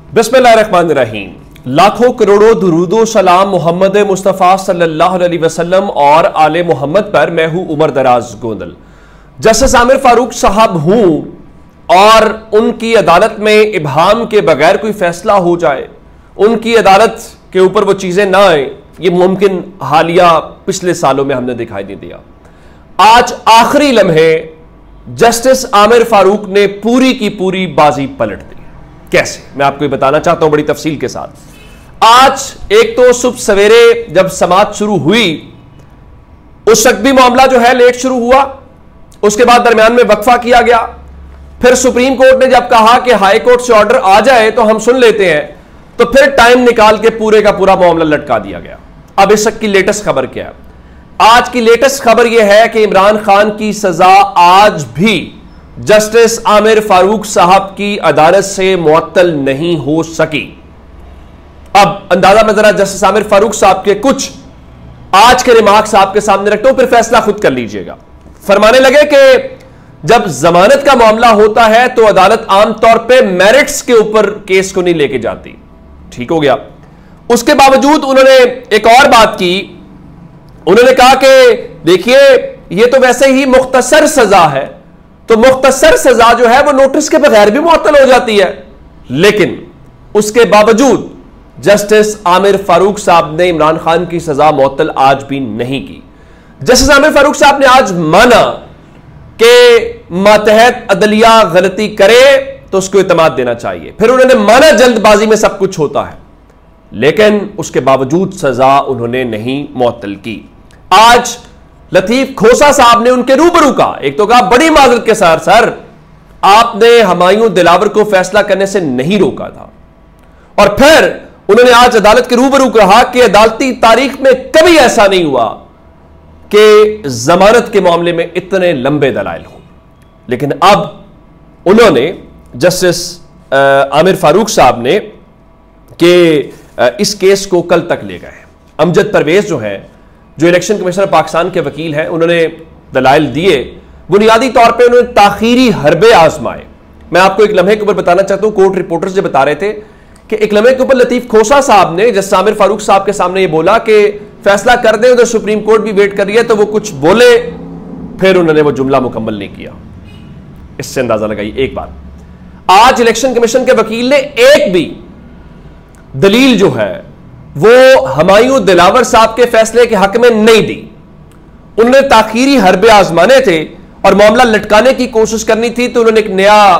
बिस्मिल्लाहिर्रहमानिर्रहीम। लाखों करोड़ों दुरूदो सलाम मोहम्मद मुस्तफ़ा सल्लल्लाहु अलैहि वसल्लम और आले मोहम्मद पर। मैं हूं उमर दराज गोंदल। जस्टिस आमिर फारूक साहब हूं और उनकी अदालत में इब्हाम के बगैर कोई फैसला हो जाए, उनकी अदालत के ऊपर वो चीजें ना आए, ये मुमकिन हालिया पिछले सालों में हमने दिखाई नहीं दिया। आज आखिरी लम्हे जस्टिस आमिर फारूक ने पूरी की पूरी बाजी पलट दी। कैसे, मैं आपको ये बताना चाहता हूं बड़ी तफसील के साथ। आज एक तो सुबह सवेरे जब समाअत शुरू हुई उस वक्त भी मामला जो है लेट शुरू हुआ, उसके बाद दरमियान में वक्फा किया गया। फिर सुप्रीम कोर्ट ने जब कहा कि हाई कोर्ट से ऑर्डर आ जाए तो हम सुन लेते हैं, तो फिर टाइम निकाल के पूरे का पूरा मामला लटका दिया गया। अब इस वक्त की लेटेस्ट खबर क्या है? आज की लेटेस्ट खबर यह है कि इमरान खान की सजा आज भी जस्टिस आमिर फारूक साहब की अदालत से मुअत्तल नहीं हो सकी। अब अंदाजा मैं जरा जस्टिस आमिर फारूक साहब के कुछ आज के रिमार्क्स आपके सामने रखता हूं, फिर फैसला खुद कर लीजिएगा। फरमाने लगे कि जब जमानत का मामला होता है तो अदालत आमतौर पे मेरिट्स के ऊपर केस को नहीं लेके जाती। ठीक हो गया। उसके बावजूद उन्होंने एक और बात की। उन्होंने कहा कि देखिए ये तो वैसे ही मुख्तसर सजा है, तो मुख्तसर सजा जो है वो नोटिस के बगैर भी मुअत्तल हो जाती है। लेकिन उसके बावजूद जस्टिस आमिर फारूक साहब ने इमरान खान की सजा मुअत्तल आज भी नहीं की। जस्टिस आमिर फारूक साहब ने आज माना कि मातहत अदलिया गलती करे तो उसको इत्मीनान देना चाहिए। फिर उन्होंने माना जल्दबाजी में सब कुछ होता है, लेकिन उसके बावजूद सजा उन्होंने नहीं मुअत्तल की। आज लतीफ खोसा साहब ने उनके रूबरू कहा, एक तो कहा बड़ी माजरत के साथ सर आपने हुमायूं दिलावर को फैसला करने से नहीं रोका था, और फिर उन्होंने आज अदालत के रूबरू कहा कि अदालती तारीख में कभी ऐसा नहीं हुआ कि जमानत के मामले में इतने लंबे दलाइल हों। लेकिन अब उन्होंने जस्टिस आमिर फारूक साहब ने कि इस केस को कल तक ले गए। अमजद परवेज जो है, जो इलेक्शन कमिश्नर पाकिस्तान के वकील हैं, उन्होंने दलाइल दिए। बुनियादी तौर पे उन्होंने ताखीरी हरबे आजमाए। मैं आपको एक लम्हे के ऊपर बताना चाहता हूं, कोर्ट रिपोर्टर्स जो बता रहे थे कि एक लम्हे के ऊपर लतीफ खोसा साहब ने जस्टिस आमिर फारूक साहब के सामने ये बोला कि फैसला कर दें, उधर सुप्रीम कोर्ट भी वेट कर रही है, तो वो कुछ बोले, फिर उन्होंने वो जुमला मुकम्मल नहीं किया। इससे अंदाजा लगाइए एक बात, आज इलेक्शन कमीशन के वकील ने एक भी दलील जो है वो हुमायूं दिलावर साहब के फैसले के हक में नहीं दी। उन्होंने ताखीरी हरबे आजमाने थे और मामला लटकाने की कोशिश करनी थी, तो उन्होंने एक नया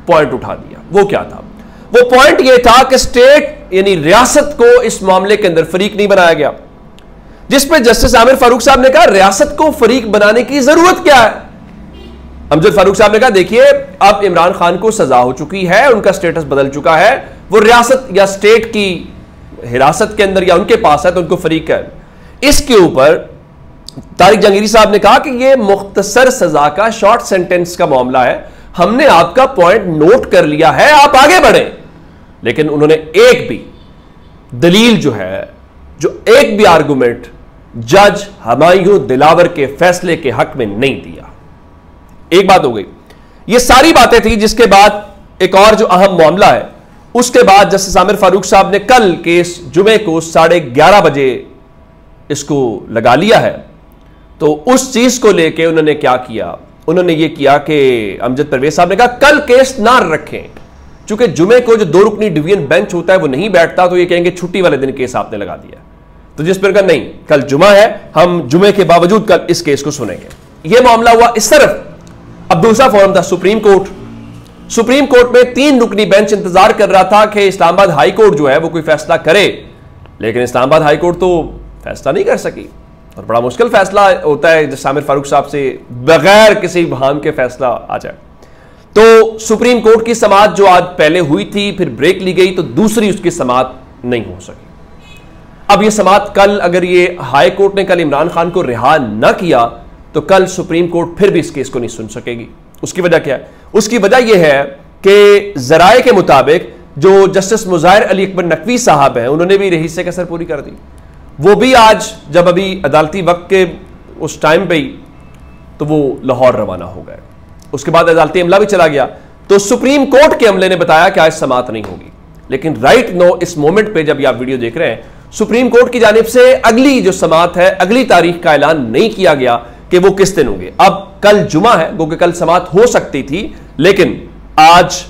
पॉइंट उठा दिया। वो क्या था? वो पॉइंट ये था कि स्टेट यानी रियासत को इस मामले के अंदर फरीक नहीं बनाया गया, जिस पर जस्टिस आमिर फारूक साहब ने कहा रियासत को फरीक बनाने की जरूरत क्या है? अमजद फारूक साहब ने कहा देखिए अब इमरान खान को सजा हो चुकी है, उनका स्टेटस बदल चुका है, वो रियासत या स्टेट की हिरासत के अंदर या उनके पास है, तो उनको फरीक कर। इसके ऊपर तारिक जहांगीरी साहब ने कहा कि यह मुख्तसर सजा का शॉर्ट सेंटेंस का मामला है, हमने आपका पॉइंट नोट कर लिया है, आप आगे बढ़े। लेकिन उन्होंने एक भी दलील जो है, जो एक भी आर्गुमेंट जज हुमायूं दिलावर के फैसले के हक में नहीं दिया। एक बात हो गई। ये सारी बातें थी, जिसके बाद एक और जो अहम मामला है, उसके बाद जस्टिस आमिर फारूक साहब ने कल केस जुमे को 11:30 बजे इसको लगा लिया है। तो उस चीज को लेके उन्होंने क्या किया? उन्होंने ये किया कि अमजद परवेज साहब ने कहा कल केस ना रखें, चूंकि जुमे को जो 2 रुकनी डिवीजन बेंच होता है वो नहीं बैठता, तो ये कहेंगे छुट्टी वाले दिन केस आपने लगा दिया। तो जिस पर कहा नहीं, कल जुमा है, हम जुमे के बावजूद कल इस केस को सुनेंगे। यह मामला हुआ इस तरफ। अब दूसरा फोरम था सुप्रीम कोर्ट। सुप्रीम कोर्ट में 3 रुकनी बेंच इंतजार कर रहा था कि इस्लामाबाद हाई कोर्ट जो है वो कोई फैसला करे, लेकिन इस्लामाबाद हाई कोर्ट तो फैसला नहीं कर सकी, और बड़ा मुश्किल फैसला होता है जस्टिस आमिर फारूक साहब से बगैर किसी बहाम के फैसला आ जाए। तो सुप्रीम कोर्ट की समाअत जो आज पहले हुई थी, फिर ब्रेक ली गई, तो दूसरी उसकी समाअत नहीं हो सकी। अब ये समाअत कल, अगर ये हाई कोर्ट ने कल इमरान खान को रिहा न किया तो कल सुप्रीम कोर्ट फिर भी इस केस को नहीं सुन सकेगी। उसकी वजह क्या है? उसकी वजह यह है कि जराए के मुताबिक जो जस्टिस मुजाहिर अली अकबर नकवी साहब हैं, उन्होंने भी रही से कसर पूरी कर दी। वो भी आज जब अभी अदालती वक्त के उस टाइम पे ही, तो वो लाहौर रवाना हो गए। उसके बाद अदालती अमला भी चला गया, तो सुप्रीम कोर्ट के अमले ने बताया कि आज समाअत नहीं होगी। लेकिन राइट नो इस मोमेंट पे जब ये आप वीडियो देख रहे हैं, सुप्रीम कोर्ट की जानिब से अगली जो समाअत है, अगली तारीख का ऐलान नहीं किया गया कि वो किस दिन होंगे। अब कल जुमा है, क्योंकि कल समाअत हो सकती थी, लेकिन आज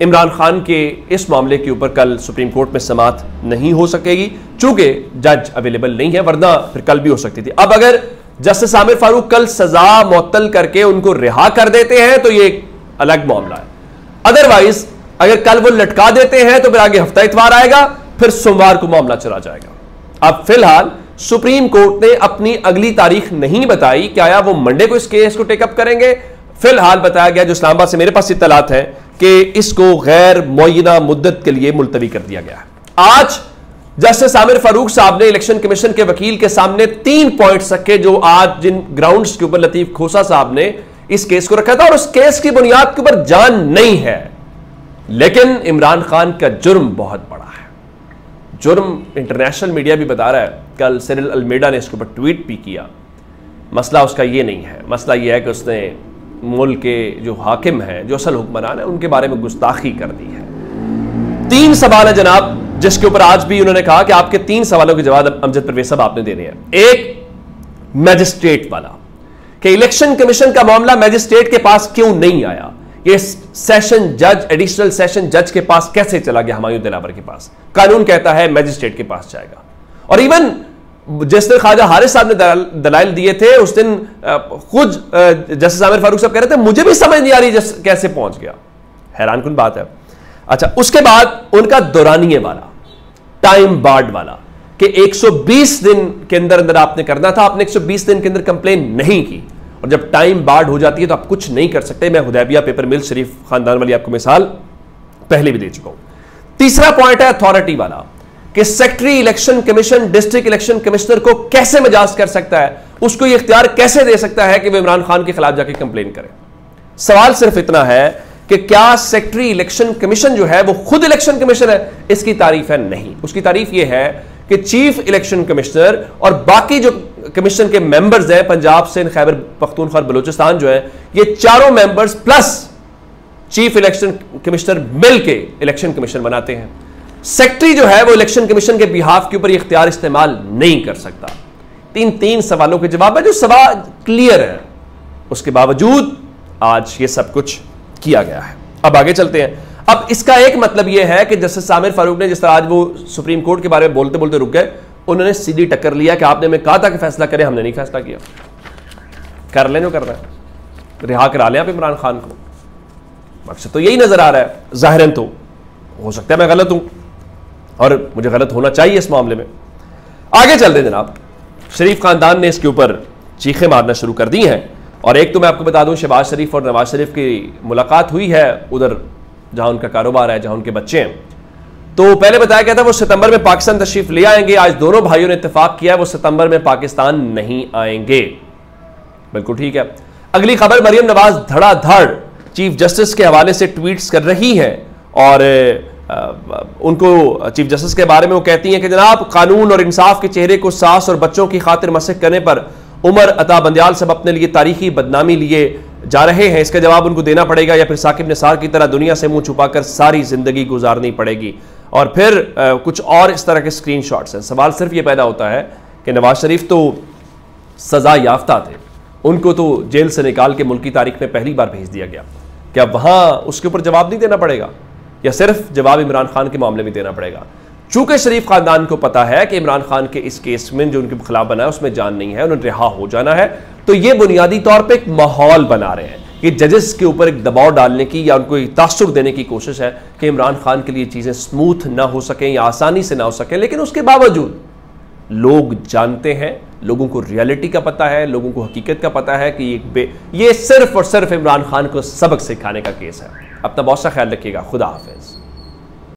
इमरान खान के इस मामले के ऊपर कल सुप्रीम कोर्ट में समाअत नहीं हो सकेगी, चूंकि जज अवेलेबल नहीं है, वरना फिर कल भी हो सकती थी। अब अगर जस्टिस आमिर फारूक कल सजा मुअत्तल करके उनको रिहा कर देते हैं तो ये अलग मामला है। अदरवाइज अगर कल वो लटका देते हैं तो फिर आगे हफ्ता इतवार आएगा, फिर सोमवार को मामला चला जाएगा। अब फिलहाल सुप्रीम कोर्ट ने अपनी अगली तारीख नहीं बताई, क्या वो मंडे को इस केस को टेकअप करेंगे। फिलहाल बताया गया, जो इस्लामाबाद से मेरे पास इत्तलात है, कि इसको गैर मुअय्यना मुद्दत के लिए मुलतवी कर दिया गया है। आज जस्टिस आमिर फारूक साहब ने इलेक्शन कमीशन के वकील के सामने 3 पॉइंट्स रखे, जो आज जिन ग्राउंड्स के ऊपर लतीफ खोसा साहब ने इस केस को रखा था, और उस केस की बुनियाद के ऊपर जान नहीं है, लेकिन इमरान खान का जुर्म बहुत बड़ा है। जुर्म इंटरनेशनल मीडिया भी बता रहा है, कल सिरिल अल्मेडा ने इसके ऊपर ट्वीट भी किया। मसला उसका ये नहीं है, मसला ये है कि उसने मुल्क के जो हाकिम है, जो असल हुक्मरान है, उनके बारे में गुस्ताखी कर दी है। 3 सवाल है जनाब, जिसके ऊपर आज भी उन्होंने कहा कि आपके 3 सवालों के जवाब अमजद परवेज साहब आपने देने हैं। एक मैजिस्ट्रेट वाला, कि इलेक्शन कमीशन का मामला मैजिस्ट्रेट के पास क्यों नहीं आया, ये सेशन जज, एडिशनल सेशन जज के पास कैसे चला गया, हुमायूं दिलावर के पास। कानून कहता है मैजिस्ट्रेट के पास जाएगा। और इवन जिस दिन ख्वाजा हारिस साहब ने दलाइल दिए थे, उस दिन खुद जस्टिस आमिर फारूक साहब कह रहे थे मुझे भी समझ नहीं आ रही कैसे पहुंच गया। हैरान कुन बात है। अच्छा, उसके बाद उनका दौरानिये वाला, टाइम बार्ड वाला, कि 120 दिन के अंदर अंदर आपने करना था, आपने 120 दिन के अंदर कंप्लेन नहीं की, और जब टाइम बार्ड हो जाती है तो आप कुछ नहीं कर सकते। मैं हुदैबिया पेपर मिल शरीफ खानदान वाली आपको मिसाल पहले भी दे चुका हूं। तीसरा पॉइंट है अथॉरिटी वाला, कि secretary election commission district election commissioner को कैसे मजाज कर सकता है, उसको यह इख्तियार कैसे दे सकता है कि वह इमरान खान के खिलाफ जाके कंप्लेन करे। सवाल सिर्फ इतना है कि क्या सेक्रेटरी इलेक्शन कमीशन जो है वो खुद इलेक्शन कमीशन है? इसकी तारीफ है नहीं। उसकी तारीफ यह है कि चीफ इलेक्शन कमिश्नर और बाकी जो कमीशन के मेंबर्स हैं, पंजाब सिंध खैबर पख्तूनख्वा बलूचिस्तान जो है, ये चारों members plus chief election commissioner मिलके इलेक्शन कमीशन बनाते हैं। सेक्रेटरी जो है वो इलेक्शन कमीशन के बिहाफ के ऊपर ये इख्तियार इस्तेमाल नहीं कर सकता। 3 सवालों के जवाब है, जो सवाल क्लियर है, उसके बावजूद आज ये सब कुछ किया गया है। अब आगे चलते हैं। अब इसका एक मतलब यह है कि जस्टिस आमिर फारूक ने, जिस तरह आज वो सुप्रीम कोर्ट के बारे में बोलते बोलते रुक गए, उन्होंने सीधी टक्कर लिया कि आपने, मैं कहा था कि फैसला करें, हमने नहीं फैसला किया। कर लें जो कर रहा है, रिहा करा लें आप इमरान खान को। मकसद तो यही नजर आ रहा है। जाहिरन तो हो सकता है मैं गलत हूं, और मुझे गलत होना चाहिए इस मामले में। आगे चलते हैं जनाब। शरीफ खानदान ने इसके ऊपर चीखें मारना शुरू कर दी हैं। और एक तो मैं आपको बता दूं, शहबाज शरीफ और नवाज शरीफ की मुलाकात हुई है उधर जहां उनका कारोबार है, जहां उनके बच्चे हैं। तो पहले बताया गया था वो सितंबर में पाकिस्तान तशरीफ ले आएंगे। आज दोनों भाइयों ने इत्तेफाक किया वो सितंबर में पाकिस्तान नहीं आएंगे। बिल्कुल ठीक है। अगली खबर, मरियम नवाज धड़ाधड़ चीफ जस्टिस के हवाले से ट्वीट्स कर रही है, और उनको चीफ जस्टिस के बारे में वो कहती हैं कि जनाब, कानून और इंसाफ के चेहरे को सास और बच्चों की खातिर मसक करने पर उमर अता बंदियाल साहब अपने लिए तारीखी बदनामी लिए जा रहे हैं। इसका जवाब उनको देना पड़ेगा, या फिर साकिब निसार की तरह दुनिया से मुंह छुपाकर सारी जिंदगी गुजारनी पड़ेगी। और फिर कुछ और इस तरह के स्क्रीनशॉट्स हैं। सवाल सिर्फ ये पैदा होता है कि नवाज शरीफ तो सजा याफ्ता थे, उनको तो जेल से निकाल के मुल्क की तारीख में पहली बार भेज दिया गया। क्या वहां उसके ऊपर जवाब नहीं देना पड़ेगा, या सिर्फ जवाब इमरान खान के मामले में देना पड़ेगा? चूंकि शरीफ खानदान को पता है कि इमरान खान के इस केस में जो उनके खिलाफ बना है उसमें जान नहीं है, उन्हें रिहा हो जाना है, तो ये बुनियादी तौर पे एक माहौल बना रहे हैं। ये जजेस के ऊपर एक दबाव डालने की या उनको तासुर देने की कोशिश है कि इमरान खान के लिए चीजें स्मूथ ना हो सकें या आसानी से ना हो सकें। लेकिन उसके बावजूद लोग जानते हैं, लोगों को रियलिटी का पता है, लोगों को हकीकत का पता है कि ये सिर्फ और सिर्फ इमरान खान को सबक सिखाने का केस है। अपना बहुत सा ख्याल रखिएगा। खुदा हाफिज।